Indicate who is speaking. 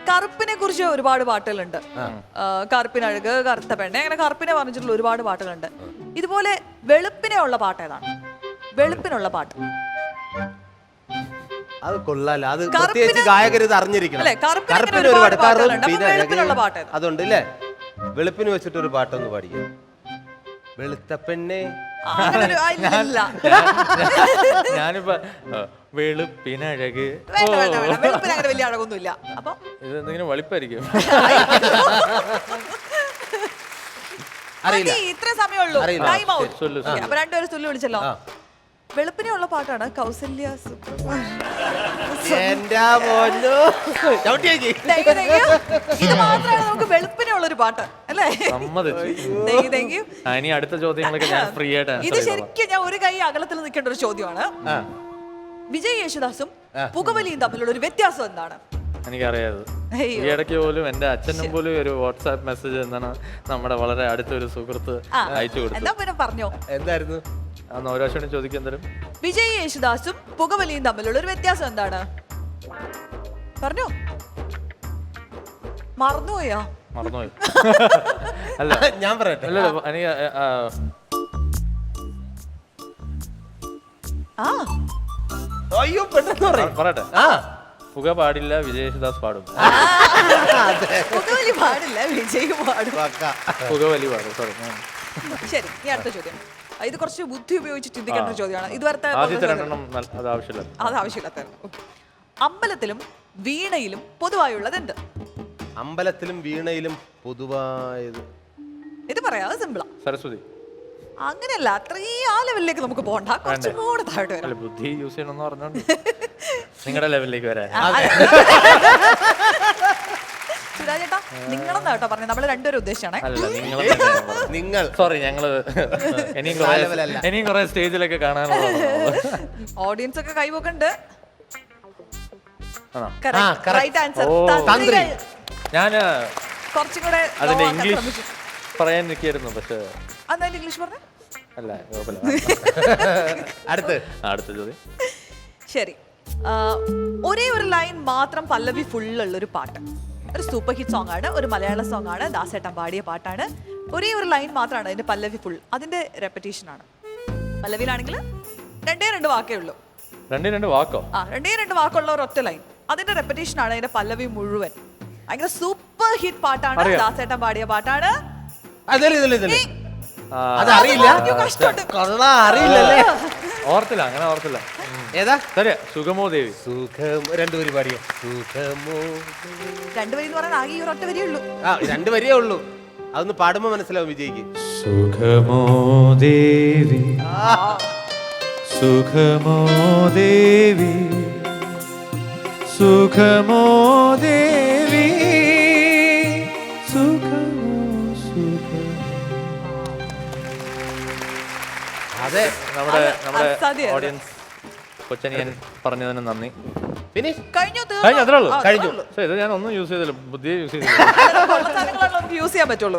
Speaker 1: കറുപ്പിനെ കുറിച്ച് ഒരുപാട് പാട്ടുകളുണ്ട്. കറുപ്പിനഴക്, കറുത്ത പെണ്ണെ, അങ്ങനെ കറുപ്പിനെ പറഞ്ഞിട്ടുള്ള ഒരുപാട് പാട്ടുകളുണ്ട്. ഇതുപോലെ വെളുപ്പിനെ ഉള്ള പാട്ട് ഏതാണ്? വെളുപ്പിനുള്ള പാട്ട്
Speaker 2: അത് കൊള്ളാലോ. അത് പ്രത്യേകിച്ച് ഗായകർ ഇത് അറിഞ്ഞിരിക്കണം. കറുപ്പിന് ഒരുപാട് അതുണ്ട് അല്ലേ? വെളുപ്പിന് വെച്ചിട്ട് ഒരു പാട്ടൊന്ന് പാടിക്കാം. വെളുത്ത പെണ്ണെ.
Speaker 3: ഞാനിപ്പോ വെളുപ്പിനഴക്.
Speaker 1: വെളുപ്പിന് അങ്ങനെ വലിയ അഴകൊന്നുമില്ല. അപ്പൊ
Speaker 3: ഇത് എന്തെങ്കിലും വെളുപ്പായിരിക്കും.
Speaker 2: അറിയില്ല.
Speaker 1: ഇത്ര സമയമുള്ളൂ. Time out. അപ്പൊ രണ്ടുപേരും സുല്ലു വിളിച്ചല്ലോ. വെളുപ്പിനെയുള്ള പാട്ടാണ് കൗസല്യ. ഇത് മാത്രമാണ് നമുക്ക് വെളുപ്പിനുള്ള ഒരു പാട്ട് അല്ലേ?
Speaker 3: ഇനി അടുത്ത ചോദ്യങ്ങളൊക്കെ ഞാൻ ഫ്രീ ആയിട്ട്.
Speaker 1: ഇത് ശരിക്കും ഞാൻ ഒരു കൈ അകലത്തിൽ നിൽക്കേണ്ട ഒരു ചോദ്യമാണ്. വിജയ് യേശുദാസും പുകവലിയും തമ്മിലുള്ള ഒരു വ്യത്യാസം എന്താണ്?
Speaker 3: എനിക്കറിയാത്. ഈ ഇടയ്ക്ക് പോലും എന്റെ അച്ഛനും പോലും ഒരു വാട്സാപ്പ് മെസ്സേജ് എന്താണ് നമ്മുടെ വളരെ അടുത്തൊരു സുഹൃത്ത് അയച്ചു കൊടുത്തു.
Speaker 1: പറഞ്ഞോ
Speaker 2: എന്തായിരുന്നു?
Speaker 3: ഓരോ ചോദിക്കും എന്തായാലും.
Speaker 1: വിജയ് യേശുദാസും പുകവലിയും തമ്മിലുള്ള ഒരു വ്യത്യാസം എന്താണ്? പറഞ്ഞോ. മറന്നുപോയോ?
Speaker 3: മറന്നുപോയി. അല്ല
Speaker 2: ഞാൻ പറയട്ടെ.
Speaker 3: അല്ല എനിക്ക്
Speaker 2: അയ്യോ പെട്ടെന്ന്
Speaker 3: പറയട്ടെ. പുക പാടില്ല, വിജയ് യേശുദാസ് പാടും.
Speaker 1: പുകവലി പാടില്ല, വിജയ് പാടും.
Speaker 3: പുകവലി പാടും. സോറി.
Speaker 1: ശരി, ഇനി അടുത്ത ചോദ്യം. ഇത് കുറച്ച് ബുദ്ധി ഉപയോഗിച്ച് ചിന്തിക്കേണ്ട ഒരു ചോദ്യമാണ്. ഇതുവരെ
Speaker 3: അത്
Speaker 1: ആവശ്യമില്ലാത്ത. അമ്പലത്തിലും വീണയിലും പൊതുവായുള്ളത് എന്ത്?
Speaker 2: അമ്പലത്തിലും വീണയിലും പൊതുവായത്
Speaker 1: ഇത് പറയാതെ സിമ്പിളാ.
Speaker 3: സരസ്വതി.
Speaker 1: അങ്ങനെയല്ല, അത്രയും ആ ലെവലിലേക്ക് നമുക്ക് പോകണ്ട. കുറച്ചും കൂടെ താഴോട്ട് വരാം.
Speaker 3: ബുദ്ധി യൂസ് ചെയ്യണമെന്ന് പറഞ്ഞോണ്ട് നിങ്ങളുടെ ലെവലിലേക്ക് വരാൻ.
Speaker 1: സുരാജേട്ടാ, നിങ്ങളെന്നാ കേട്ടോ പറഞ്ഞത്. നമ്മള് രണ്ടുപേരും ഉദ്ദേശിച്ചാണേ.
Speaker 2: നിങ്ങൾ.
Speaker 3: സോറി, ഞങ്ങള് ഇനിയും കുറെ സ്റ്റേജിലൊക്കെ കാണാനുള്ള
Speaker 1: ഓഡിയൻസ് ഒക്കെ കൈവക്കുണ്ട്.
Speaker 3: ഞാൻ
Speaker 1: കുറച്ചും കൂടെ
Speaker 3: അതിന്റെ ഇംഗ്ലീഷ് പറയാൻ നിൽക്കായിരുന്നു. പക്ഷെ
Speaker 1: ഇംഗ്ലീഷ് പറഞ്ഞ
Speaker 3: അല്ല, അടുത്ത ചോദ്യം.
Speaker 1: ശരി, ഒരേ ഒരു ലൈൻ മാത്രം പല്ലവി ഫുള്ളുള്ളൊരു പാട്ട്. ഒരു സൂപ്പർ ഹിറ്റ് സോങ് ആണ്, ഒരു മലയാള സോങ് ആണ്, ദാസേട്ടൻ പാടിയ പാട്ടാണ്. ഒരേ ഒരു ലൈൻ മാത്രമാണ് അതിന്റെ പല്ലവി ഫുൾ. അതിന്റെ റെപ്പറ്റീഷൻ ആണ്. പല്ലവിയിലാണെങ്കിൽ രണ്ടേ വാക്കേ ഉള്ളൂ.
Speaker 3: രണ്ടേ വാക്കോ?
Speaker 1: രണ്ടേ വാക്കുള്ള ഒരു ഒറ്റ ലൈൻ. അതിന്റെ റെപ്പറ്റീഷൻ ആണ് അതിന്റെ പല്ലവി മുഴുവൻ. ഭയങ്കര സൂപ്പർ ഹിറ്റ് പാട്ടാണ്, ദാസേട്ടൻ പാടിയ പാട്ടാണ്.
Speaker 2: അതറിയില്ല. അറിയില്ലല്ലേ?
Speaker 3: ഓർത്തില്ല, അങ്ങനെ ഓർത്തില്ല.
Speaker 2: ഏതാ?
Speaker 3: സുഗമോ ദേവി.
Speaker 2: രണ്ടുപേര് പാടിയ സുഗമോ.
Speaker 1: രണ്ടുപേര് എന്ന് പറഞ്ഞാൽ ആകെ ഈ ഒരൊറ്റ വരിയേ ഉള്ളൂ.
Speaker 2: രണ്ടു വരിയേ ഉള്ളൂ. അതൊന്ന് പാടുമ്പോ മനസ്സിലാവും വിജയ്ക്ക്.
Speaker 3: സുഗമോ ദേവി, സുഗമോ ദേവി, സുഗമോ ദേവി, അതെ. നമ്മുടെ ഓഡിയൻസ് കൊച്ചനിയൻ പറഞ്ഞതിന് നന്ദി.
Speaker 1: കഴിഞ്ഞു.
Speaker 3: ഇത് ഞാൻ ഒന്നും യൂസ് ചെയ്തില്ല, ബുദ്ധിയെ യൂസ് ചെയ്തില്ല.
Speaker 1: യൂസ് ചെയ്യാൻ പറ്റുള്ളൂ.